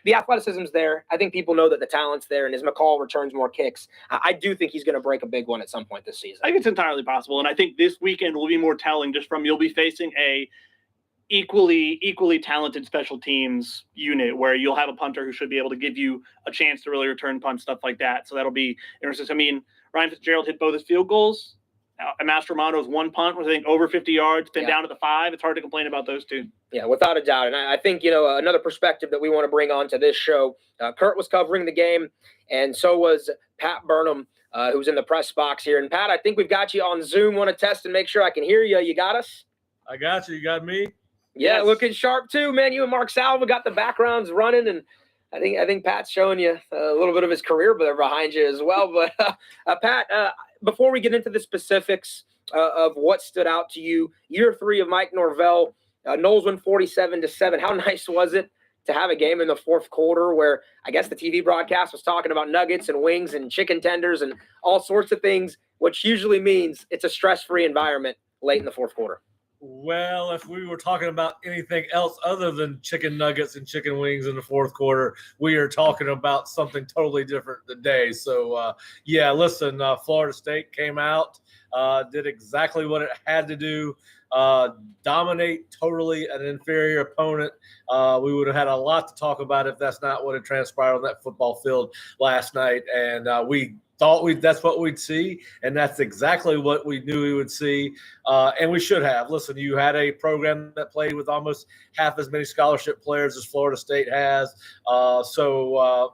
the athleticism's there. I think people know that the talent's there, and as McCall returns more kicks, I do think he's going to break a big one at some point this season. I think it's entirely possible, and I think this weekend will be more telling just from you'll be facing a equally talented special teams unit where you'll have a punter who should be able to give you a chance to really return punts, stuff like that. So that'll be interesting. Ryan Fitzgerald hit both his field goals. Mastromondo's 1 punt was, I think, over 50 yards, been down to the 5. It's hard to complain about those 2. Yeah, without a doubt. And I think, another perspective that we want to bring on to this show, Curt was covering the game, and so was Pat Burnham, who's in the press box here. And Pat, I think we've got you on Zoom. Want to test and make sure I can hear you. You got us? I got you. You got me? Yeah, Yes. Looking sharp too, man. You and Mark Salva got the backgrounds running, and I think Pat's showing you a little bit of his career behind you as well. But Pat, before we get into the specifics of what stood out to you, year 3 of Mike Norvell, Noles win 47-7. How nice was it to have a game in the 4th quarter where I guess the TV broadcast was talking about nuggets and wings and chicken tenders and all sorts of things, which usually means it's a stress-free environment late in the 4th quarter. Well, if we were talking about anything else other than chicken nuggets and chicken wings in the 4th quarter, we are talking about something totally different today. So, listen, Florida State came out, did exactly what it had to do, dominate totally an inferior opponent. We would have had a lot to talk about if that's not what had transpired on that football field last night. And we thought that's what we'd see, and that's exactly what we knew we would see, and we should have. Listen, you had a program that played with almost half as many scholarship players as Florida State has, so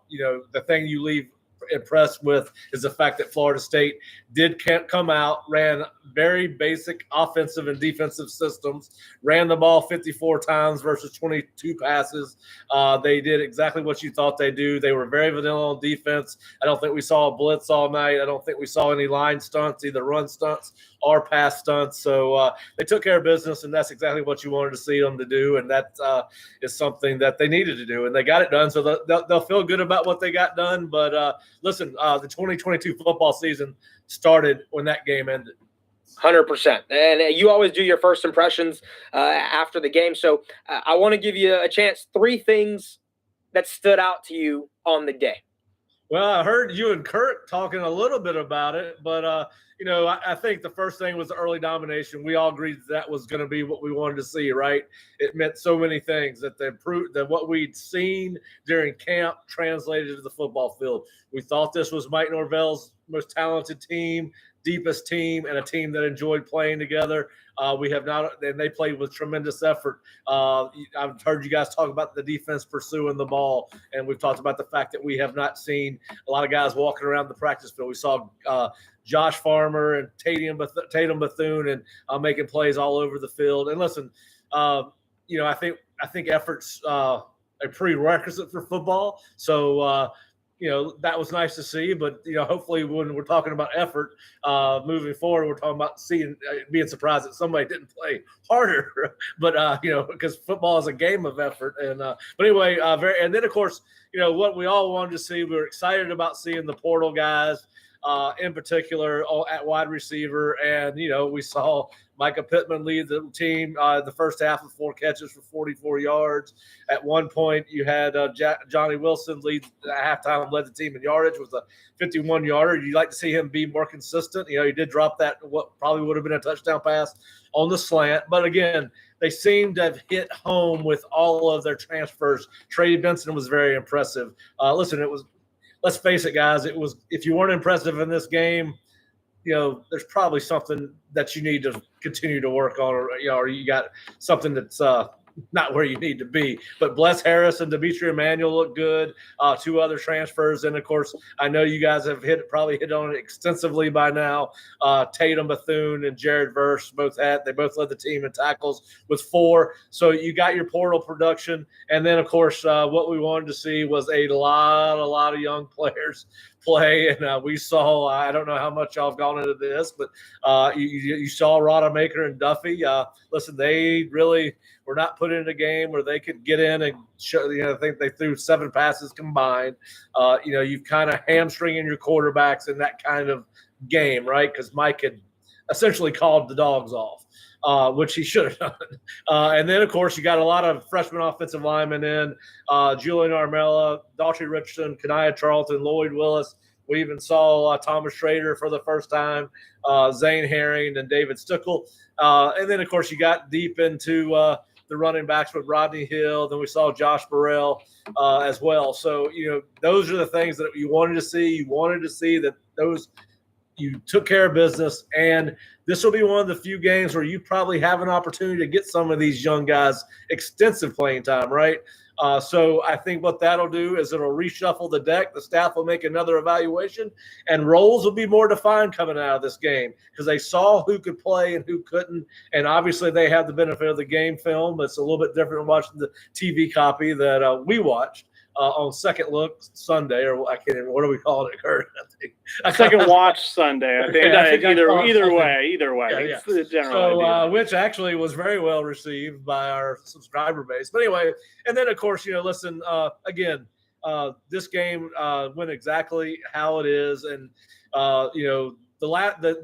the thing you leave impressed with is the fact that Florida State did come out, ran very basic offensive and defensive systems, ran the ball 54 times versus 22 passes. They did exactly what you thought they'd do. They were very vanilla on defense. I don't think we saw a blitz all night. I don't think we saw any line stunts, either run stunts or pass stunts. So they took care of business, and that's exactly what you wanted to see them to do, and that is something that they needed to do, and they got it done. So they'll feel good about what they got done. But listen, the 2022 football season started when that game ended. 100%. And you always do your first impressions after the game. So I want to give you a chance. 3 things that stood out to you on the day. Well, I heard you and Curt talking a little bit about it, but I think the first thing was the early domination. We all agreed that was going to be what we wanted to see, right? It meant so many things that what we'd seen during camp translated to the football field. We thought this was Mike Norvell's most talented team, deepest team, and a team that enjoyed playing together. We have not, and they played with tremendous effort. I've heard you guys talk about the defense pursuing the ball, and we've talked about the fact that we have not seen a lot of guys walking around the practice field. We saw Josh Farmer and Tatum Bethune and making plays all over the field. And listen, I think effort's a prerequisite for football. So that was nice to see, but hopefully when we're talking about effort moving forward, we're talking about being surprised that somebody didn't play harder, but because football is a game of effort. And but anyway, and then of course, what we all wanted to see, we were excited about seeing the portal guys, in particular at wide receiver, and we saw Micah Pittman lead the team the first half with 4 catches for 44 yards. At one point, you had Johnny Wilson lead at halftime, led the team in yardage with a 51-yarder. You'd like to see him be more consistent. He did drop that, what probably would have been a touchdown pass on the slant. But again, they seemed to have hit home with all of their transfers. Trey Benson was very impressive. Let's face it, guys, if you weren't impressive in this game, there's probably something that you need to continue to work on, or you got something that's not where you need to be. But Bless Harris and Dimitri Emmanuel look good. 2 other transfers, and of course, I know you guys have probably hit on it extensively by now. Tatum Bethune and Jared Verse they both led the team in tackles with 4. So you got your portal production, and then of course, what we wanted to see was a lot of young players play, and we saw. I don't know how much y'all have gone into this, but you saw Rodemaker and Duffy. Listen, they really were not put in a game where they could get in and show. I think they threw 7 passes combined. You've kind of hamstringing your quarterbacks in that kind of game, right? Because Mike had essentially called the dogs off, which he should have done. And then, of course, you got a lot of freshman offensive linemen in, Julian Armella, Daughtry Richardson, Kaniah Charlton, Lloyd Willis. We even saw Thomas Schrader for the first time, Zane Herring, and David Stuckel. And then, of course, you got deep into the running backs with Rodney Hill. Then we saw Josh Burrell as well. So, those are the things that you wanted to see. You wanted to see that you took care of business, and this will be one of the few games where you probably have an opportunity to get some of these young guys extensive playing time, right? So I think what that'll do is it'll reshuffle the deck. The staff will make another evaluation, and roles will be more defined coming out of this game because they saw who could play and who couldn't. And obviously they have the benefit of the game film. It's a little bit different than watching the TV copy that we watched. On Second Look Sunday, or I can't even, what are we calling it, Curt? Second Watch Sunday. I think, either way. Yeah. It's the general idea. Which actually was very well received by our subscriber base. But anyway, and then of course, listen, again, this game went exactly how it is, and the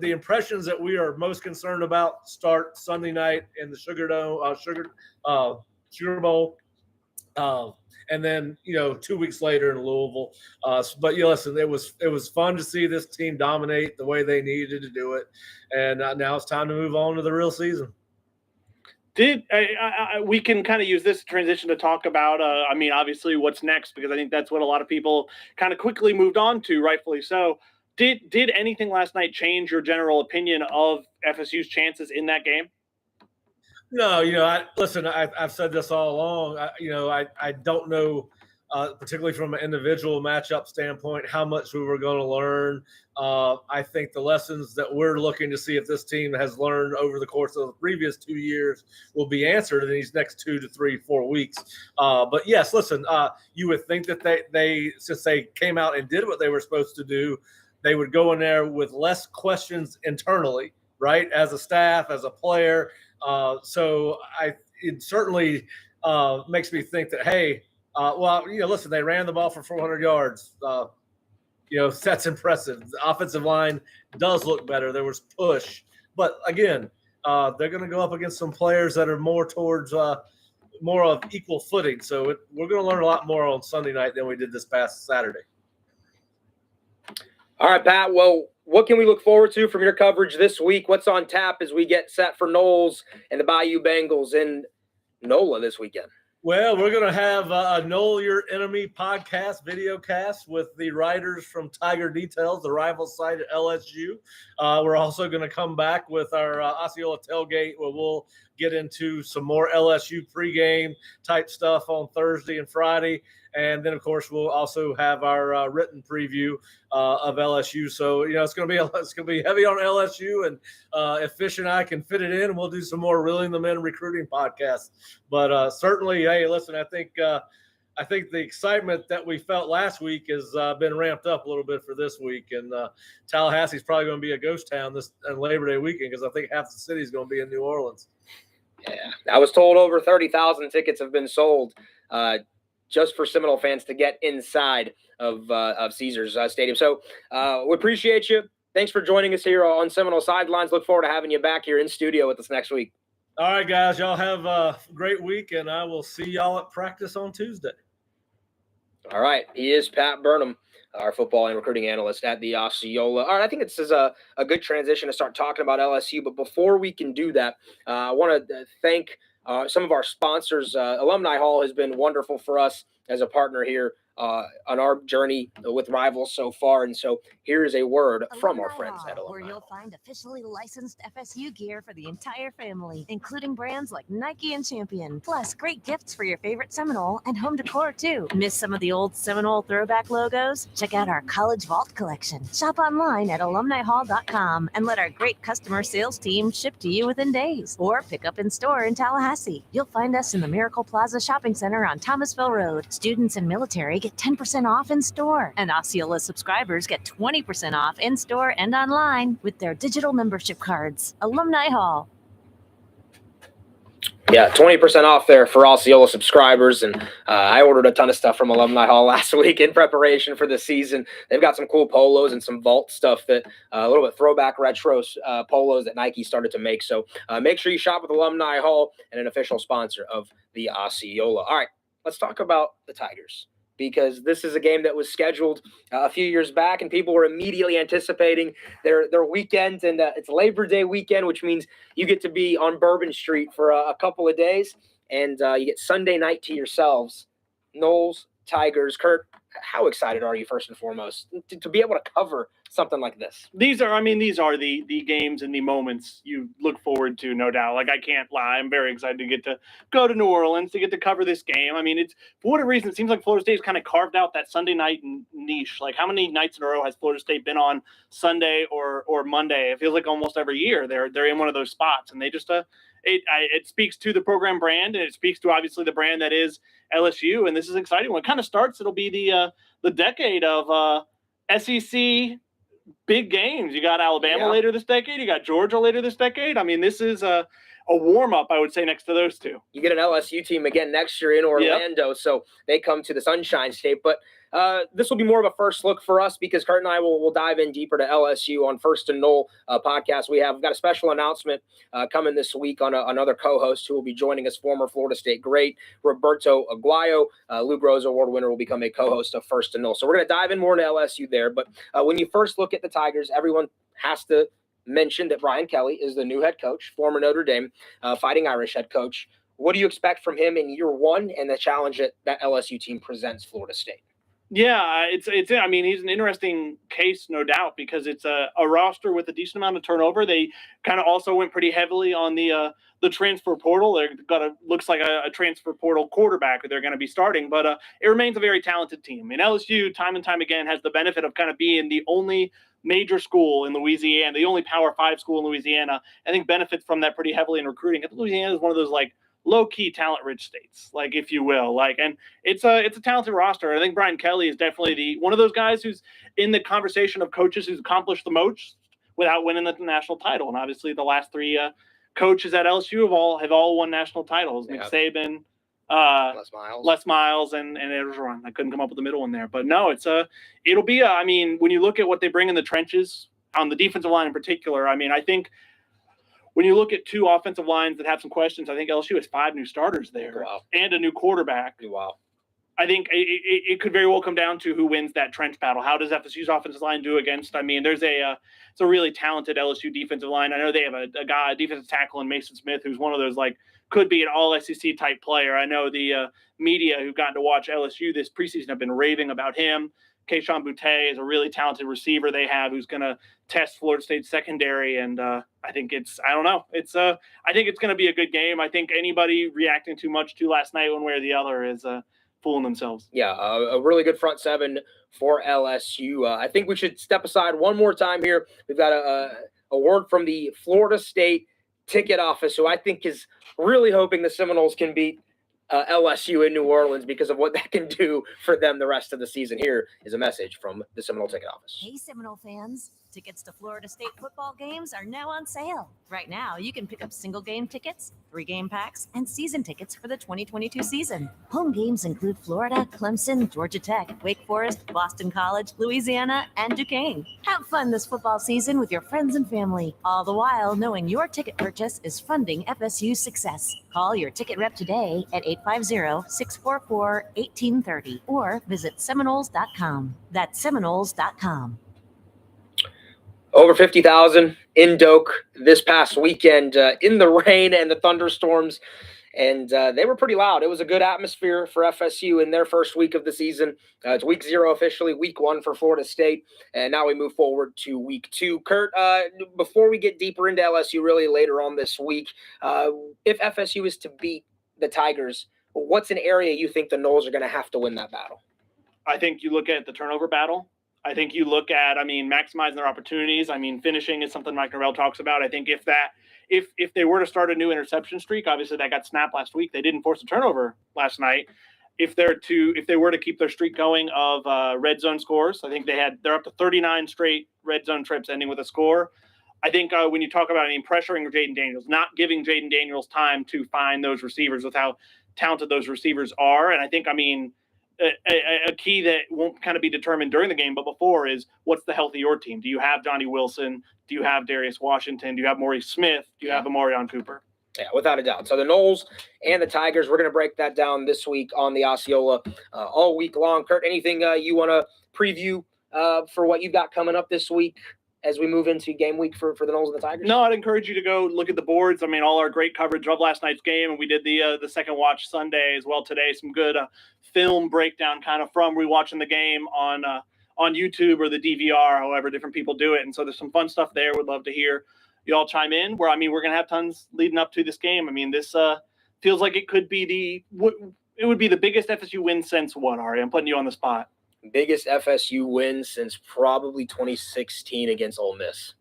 impressions that we are most concerned about start Sunday night in the Sugar Bowl. And then 2 weeks later in Louisville. But listen, it was fun to see this team dominate the way they needed to do it, and now it's time to move on to the real season. We can kind of use this transition to talk about, obviously what's next, because I think that's what a lot of people kind of quickly moved on to, rightfully so. Did anything last night change your general opinion of FSU's chances in that game? No, listen, I've said this all along. I don't know particularly from an individual matchup standpoint, how much we were going to learn. I think the lessons that we're looking to see if this team has learned over the course of the previous 2 years will be answered in these next 2 to 3, 4 weeks. But yes, listen, you would think that they since they came out and did what they were supposed to do, they would go in there with less questions internally, right? As a staff, as a player. So it certainly makes me think that, hey, listen, they ran the ball for 400 yards. That's impressive. The offensive line does look better. There was push. But, again, they're going to go up against some players that are more towards more of equal footing. So we're going to learn a lot more on Sunday night than we did this past Saturday. All right, Pat. Well, what can we look forward to from your coverage this week? What's on tap as we get set for Knowles and the Bayou Bengals in NOLA this weekend? Well, we're going to have a Know Your Enemy podcast, video cast with the writers from Tiger Details, the rival site at LSU. We're also going to come back with our Osceola tailgate where we'll get into some more LSU pregame type stuff on Thursday and Friday. And then, of course, we'll also have our written preview of LSU. So, it's going to be heavy on LSU. And if Fish and I can fit it in, we'll do some more Reeling Them In recruiting podcasts. But certainly, hey, listen, I think the excitement that we felt last week has been ramped up a little bit for this week. And Tallahassee's probably going to be a ghost town this Labor Day weekend because I think half the city is going to be in New Orleans. Yeah, I was told over 30,000 tickets have been sold just for Seminole fans to get inside of Caesars Stadium. So we appreciate you. Thanks for joining us here on Seminole Sidelines. Look forward to having you back here in studio with us next week. All right, guys. Y'all have a great week, and I will see y'all at practice on Tuesday. All right. He is Pat Burnham, our football and recruiting analyst at the Osceola. All right, I think this is a good transition to start talking about LSU. But before we can do that, I want to thank some of our sponsors. Alumni Hall has been wonderful for us as a partner here on our journey with Rivals so far. And so here is a word from our friends at Alumni, where you'll find officially licensed FSU gear for the entire family, including brands like Nike and Champion, plus great gifts for your favorite Seminole and home decor too. Miss some of the old Seminole throwback logos? Check out our College Vault collection. Shop online at alumnihall.com and let our great customer sales team ship to you within days, or pick up in store in Tallahassee. You'll find us in the Miracle Plaza Shopping Center on Thomasville Road. Students and military get 10% off in store, and Osceola subscribers get 20% off in store and online with their digital membership cards. Alumni Hall. Yeah, 20% off there for Osceola subscribers. And I ordered a ton of stuff from Alumni Hall last week in preparation for the season. They've got some cool polos and some Vault stuff that a little bit throwback retro polos that Nike started to make. So make sure you shop with Alumni Hall and an official sponsor of the Osceola. All right, let's talk about the Tigers, because this is a game that was scheduled a few years back, and people were immediately anticipating their weekend. And it's Labor Day weekend, which means you get to be on Bourbon Street for a couple of days, and you get Sunday night to yourselves. Knowles, Tigers. Curt, how excited are you, first and foremost, to be able to cover something like this? These are the games and the moments you look forward to, no doubt. Like, I can't lie, I'm very excited to get to go to New Orleans to get to cover this game. I mean, it's, for whatever reason, it seems like Florida State's kind of carved out that Sunday night niche. Like, how many nights in a row has Florida State been on Sunday or Monday? It feels like almost every year they're in one of those spots, and they just it speaks to the program brand, and it speaks to obviously the brand that is LSU. And this is exciting. When it kind of starts, it'll be the decade of SEC big games. You got Alabama later this decade. You got Georgia later this decade. I mean, this is a warm-up, I would say, next to those two. You get an LSU team again next year in Orlando, so they come to the Sunshine State. But this will be more of a first look for us, because Curt and I will dive in deeper to LSU on First and Knoll podcast. We've got a special announcement coming this week on another co-host who will be joining us, former Florida State great Roberto Aguayo. Luke Rose Award winner will become a co-host of First and Knoll. So we're going to dive in more into LSU there. But when you first look at the Tigers, everyone has to mention that Brian Kelly is the new head coach, former Notre Dame Fighting Irish head coach. What do you expect from him in year one and the challenge that LSU team presents Florida State? Yeah, it's. I mean, he's an interesting case, no doubt, because it's a roster with a decent amount of turnover. They kind of also went pretty heavily on the transfer portal. They've got looks like a transfer portal quarterback that they're going to be starting, but it remains a very talented team. I mean, LSU time and time again has the benefit of kind of being the only major school in Louisiana, the only Power 5 school in Louisiana. I think benefits from that pretty heavily in recruiting. Louisiana is one of those like low-key talent-rich states, like, if you will, like, and it's a talented roster. I think Brian Kelly is definitely one of those guys who's in the conversation of coaches who's accomplished the most without winning the national title. And obviously, the last three coaches at LSU have all won national titles. Nick Saban, Les Miles, and Erdogan. I couldn't come up with the middle one there, but no, it'll be. I mean, when you look at what they bring in the trenches on the defensive line in particular, I mean, I think. When you look at two offensive lines that have some questions, I think LSU has 5 new starters there and a new quarterback. Wow. I think it could very well come down to who wins that trench battle. How does FSU's offensive line do against? I mean, it's a really talented LSU defensive line. I know they have a defensive tackle in Mason Smith, who's one of those like could be an all SEC type player. I know the media who've gotten to watch LSU this preseason have been raving about him. Kentron Porter is a really talented receiver they have who's going to test Florida State's secondary. And I think I don't know. I think it's going to be a good game. I think anybody reacting too much to last night one way or the other is fooling themselves. Yeah, a really good front seven for LSU. I think we should step aside one more time here. We've got a word from the Florida State ticket office, who I think is really hoping the Seminoles can beat LSU in New Orleans because of what that can do for them the rest of the season. Here is a message from the Seminole ticket office. Hey, Seminole fans. Tickets to Florida State football games are now on sale. Right now, you can pick up single game tickets, 3-game packs, and season tickets for the 2022 season. Home games include Florida, Clemson, Georgia Tech, Wake Forest, Boston College, Louisiana, and Duquesne. Have fun this football season with your friends and family, all the while knowing your ticket purchase is funding FSU's success. Call your ticket rep today at 850-644-1830 or visit Seminoles.com. That's Seminoles.com. Over 50,000 in Doak this past weekend in the rain and the thunderstorms, and they were pretty loud. It was a good atmosphere for FSU in their first week of the season. It's week 0 officially, week 1 for Florida State, and now we move forward to week 2. Curt, before we get deeper into LSU really later on this week, if FSU is to beat the Tigers, what's an area you think the Noles are going to have to win that battle? I think you look at the turnover battle. I think you look at, maximizing their opportunities. Finishing is something Mike Norvell talks about. I think if they were to start a new interception streak, obviously that got snapped last week. They didn't force a turnover last night. If they were to keep their streak going of red zone scores, I think they're up to 39 straight red zone trips ending with a score. I think when you talk about pressuring Jaden Daniels, not giving Jaden Daniels time to find those receivers with how talented those receivers are, and I think a key that won't kind of be determined during the game, but before is what's the health of your team? Do you have Johnny Wilson? Do you have Darius Washington? Do you have Maurice Smith? Do you have Amarion Cooper? Yeah, without a doubt. So the Noles and the Tigers, we're going to break that down this week on the Osceola all week long. Curt, anything you want to preview for what you've got coming up this week as we move into game week for the Noles and the Tigers? No, I'd encourage you to go look at the boards. All our great coverage of last night's game, and we did the second watch Sunday as well today. Some good film breakdown kind of from rewatching the game on YouTube or the DVR, however different people do it. And so there's some fun stuff there. Would love to hear you all chime in. We're going to have tons leading up to this game. This feels like it could be it would be the biggest FSU win since what, Ari? I'm putting you on the spot. Biggest FSU win since probably 2016 against Ole Miss.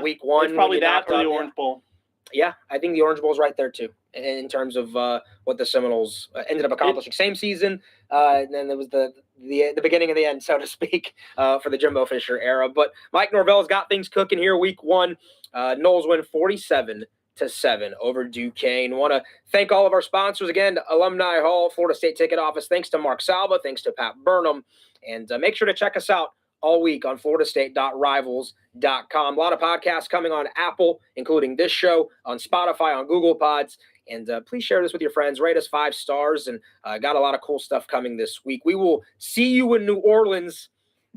Week 1. It's probably that or the Orange Bowl. Yeah, I think the Orange Bowl is right there too in terms of what the Seminoles ended up accomplishing. Same season, and then there was the beginning and the end, so to speak, for the Jimbo Fisher era. But Mike Norvell's got things cooking here. Week 1, Noles win 47-7 over Duquesne. Want to thank all of our sponsors again, Alumni Hall, Florida State Ticket Office. Thanks to Mark Salva. Thanks to Pat Burnham. And make sure to check us out all week on floridastate.rivals.com. A lot of podcasts coming on Apple, including this show, on Spotify, on Google Pods. And please share this with your friends. Rate us 5 stars. And got a lot of cool stuff coming this week. We will see you in New Orleans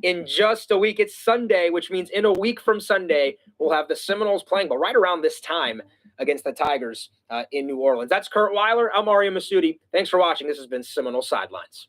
in just a week. It's Sunday, which means in a week from Sunday, we'll have the Seminoles playing, but right around this time against the Tigers in New Orleans. That's Curt Weiler. I'm Ariya Massoudi. Thanks for watching. This has been Seminole Sidelines.